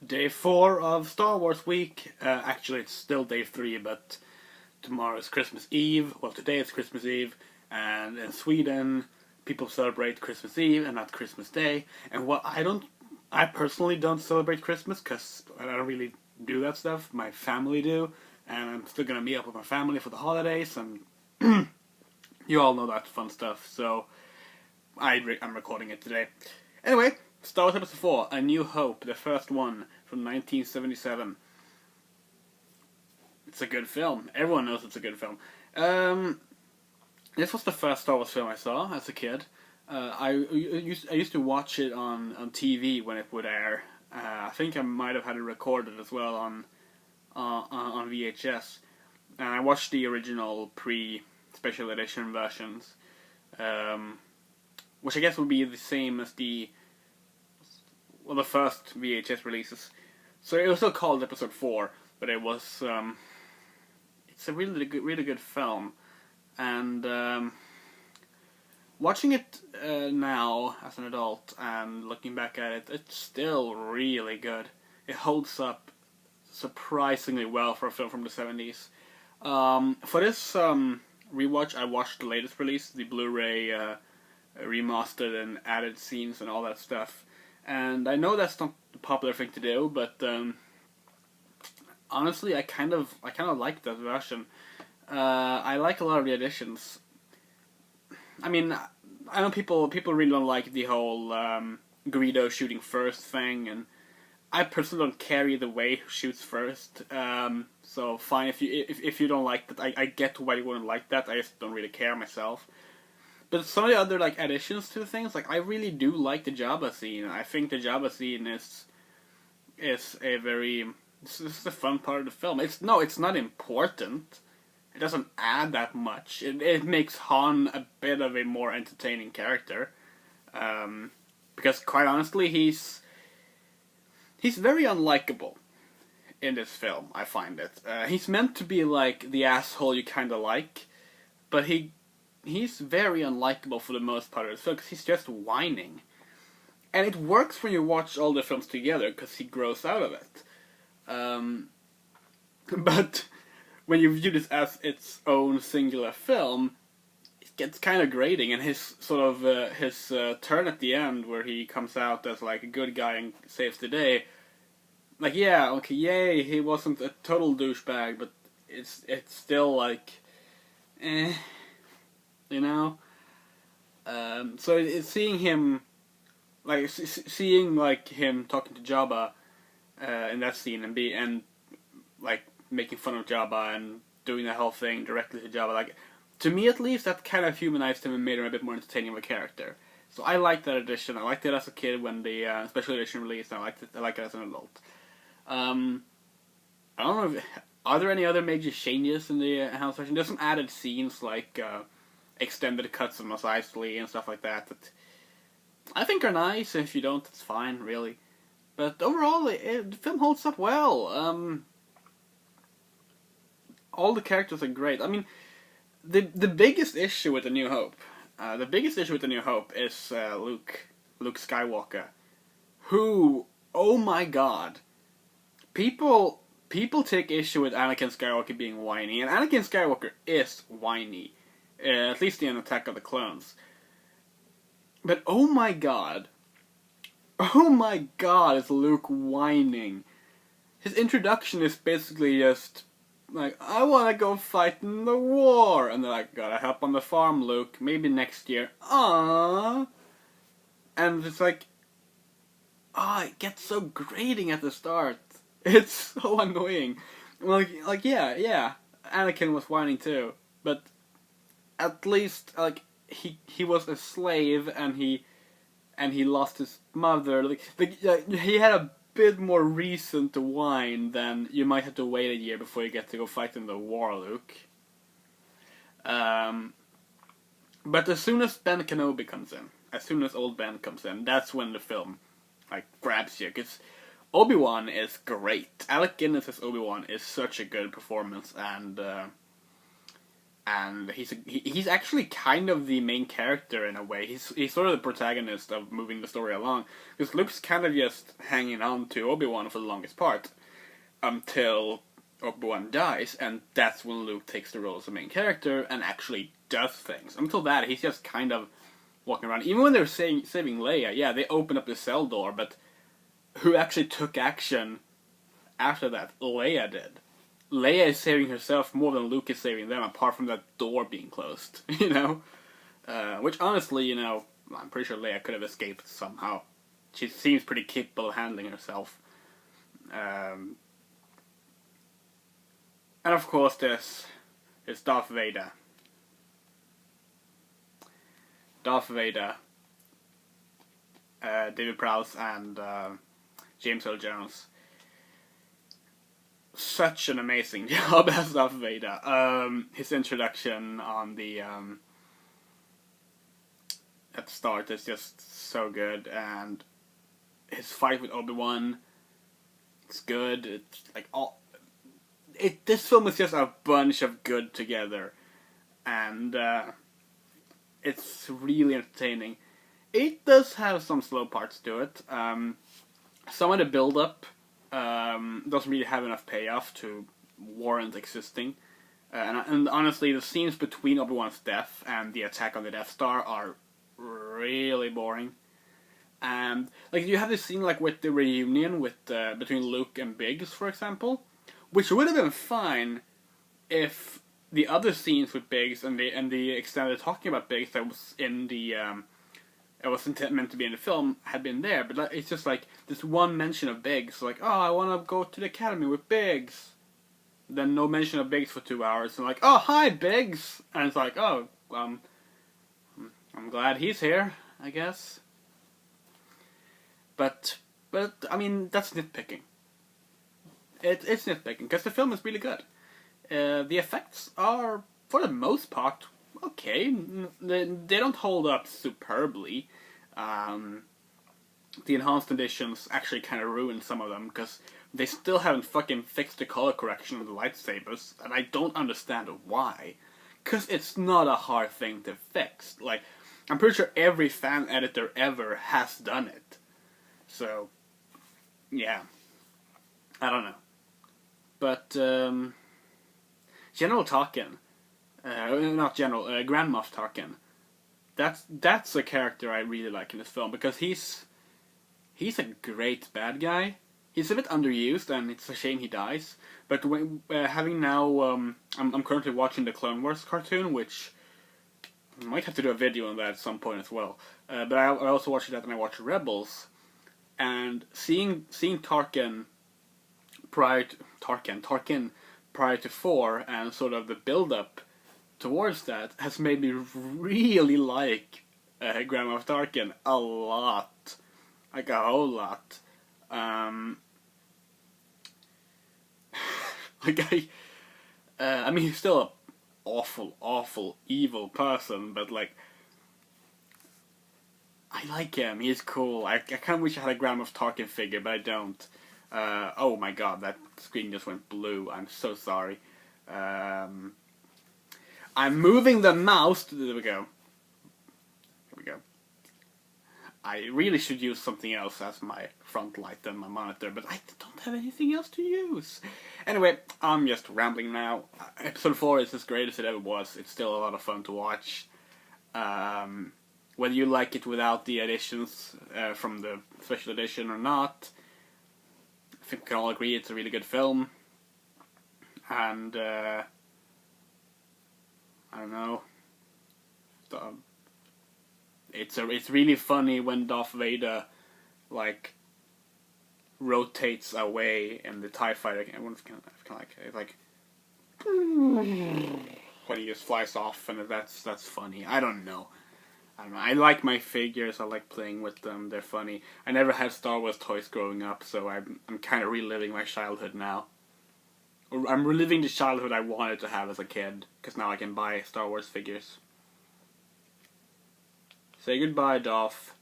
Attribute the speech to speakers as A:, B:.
A: Day 4 of Star Wars week. Actually, it's still day 3, but tomorrow is Christmas Eve. Well, today is Christmas Eve, and in Sweden, people celebrate Christmas Eve and not Christmas Day. And I personally don't celebrate Christmas because I don't really do that stuff. My family do, and I'm still gonna meet up with my family for the holidays, and you all know that fun stuff. So I'm recording it today. Anyway, Star Wars Episode 4, A New Hope, the first one from 1977. It's a good film. Everyone knows it's a good film. This was the first Star Wars film I saw as a kid. I used to watch it on TV when it would air. I think I might have had it recorded as well on VHS. And I watched the original pre-special edition versions, which I guess would be the same as the first VHS releases. So it was still called Episode 4, but it was it's a really good film, and watching it now as an adult and looking back at it, it's still really good. It holds up surprisingly well for a film from the 70s. For this rewatch, I watched the latest release, the Blu-ray remastered and added scenes and all that stuff. And I know that's not the popular thing to do, but honestly, I kind of like that version. I like a lot of the additions. I mean, I know people really don't like the whole Greedo shooting first thing, and I personally don't care either way who shoots first. So fine if you don't like that. I get why you wouldn't like that. I just don't really care myself. But some of the other additions to things, I really do like the Jabba scene. I think the Jabba scene is a very this is a fun part of the film. It's not important. It doesn't add that much. It makes Han a bit of a more entertaining character, because quite honestly, he's very unlikable in this film. I find it. He's meant to be like the asshole you kind of like, but he's very unlikable for the most part of the film because he's just whining. And it works when you watch all the films together because he grows out of it. But when you view this as its own singular film, it gets kind of grating. And his turn at the end, where he comes out as a good guy and saves the day, yeah, okay, yay, he wasn't a total douchebag, but it's still eh. You know, so it's seeing him, seeing him talking to Jabba in that scene and making fun of Jabba and doing the whole thing directly to Jabba. To me at least, that kind of humanized him and made him a bit more entertaining of a character. So I liked that addition. I liked it as a kid when the special edition released. And I like it as an adult. I don't know. Are there any other major changes in the house version? There's some added scenes extended cuts of Mos Eisley and stuff like that I think are nice. If you don't, it's fine, really. But overall, the film holds up well. All the characters are great. I mean, the biggest issue with A New Hope, is Luke Skywalker, who, oh my god, people take issue with Anakin Skywalker being whiny, and Anakin Skywalker is whiny. At least in Attack of the Clones. But oh my god, is Luke whining. His introduction is basically just I want to go fight in the war, and they're like, gotta help on the farm, Luke, maybe next year. Aww. And it's it gets so grating at the start. It's so annoying. Yeah, Anakin was whining too, but at least he was a slave and he lost his mother. He had a bit more reason to whine than you might have to wait a year before you get to go fight in the war, Luke. But as soon as Ben Kenobi comes in, as soon as old Ben comes in, that's when the film grabs you, because Obi-Wan is great. Alec Guinness as Obi-Wan is such a good performance, and and he's actually kind of the main character in a way. He's sort of the protagonist of moving the story along, because Luke's kind of just hanging on to Obi-Wan for the longest part until Obi-Wan dies, and that's when Luke takes the role as the main character and actually does things. Until that, he's just kind of walking around. Even when they're saving Leia, yeah, they open up the cell door, but who actually took action after that? Leia did. Leia is saving herself more than Luke is saving them, apart from that door being closed, you know? Which, honestly, you know, I'm pretty sure Leia could have escaped somehow. She seems pretty capable of handling herself. And of course, there's Darth Vader. Darth Vader, David Prowse, and James Earl Jones. Such an amazing job as Darth Vader. His introduction on the at the start is just so good, and his fight with Obi-Wan, it's good. It's like this film is just a bunch of good together, and it's really entertaining. It does have some slow parts to it. Some of the build-up doesn't really have enough payoff to warrant existing. And honestly, the scenes between Obi-Wan's death and the attack on the Death Star are really boring. And like you have this scene like with the reunion with between Luke and Biggs, for example, which would have been fine if the other scenes with Biggs and the extended talking about Biggs that was in the it wasn't meant to be in the film had been there, but it's just like this one mention of Biggs, like, oh, I want to go to the academy with Biggs. Then no mention of Biggs for 2 hours, and like, oh, hi, Biggs, and it's like, oh, I'm glad he's here, I guess. But I mean, that's nitpicking. It's nitpicking because the film is really good. The effects are, for the most part, okay. They don't hold up superbly. The enhanced editions actually kind of ruin some of them because they still haven't fucking fixed the color correction of the lightsabers, and I don't understand why. Because it's not a hard thing to fix. Like, I'm pretty sure every fan editor ever has done it. So, yeah. I don't know. But, General Tarkin, not General, Grand Moff Tarkin, that's a character I really like in this film, because he's a great bad guy. He's a bit underused, and it's a shame he dies. But when, having now, I'm currently watching the Clone Wars cartoon, which I might have to do a video on that at some point as well. But I also watched that, and I watched Rebels, and seeing Tarkin prior to 4, and sort of the build-up towards that has made me really like Grand Moff Tarkin a lot, like a whole lot. Like I mean, he's still an awful, evil person, but like, I like him. He's cool. I kind of wish I had a Grand Moff Tarkin figure, but I don't. Oh my god, that screen just went blue. I'm so sorry. I'm moving the mouse. There we go. Here we go. I really should use something else as my front light than my monitor, but I don't have anything else to use. Anyway, I'm just rambling now. Episode 4 is as great as it ever was. It's still a lot of fun to watch. Whether you like it without the additions from the special edition or not, I think we can all agree it's a really good film. And I don't know. It's really funny when Darth Vader like rotates away in the TIE fighter. Everyone's kind of like when he just flies off, and that's funny. I don't know. I like my figures. I like playing with them. They're funny. I never had Star Wars toys growing up, so I'm kind of reliving my childhood now. I'm reliving the childhood I wanted to have as a kid, because now I can buy Star Wars figures. Say goodbye, Darth.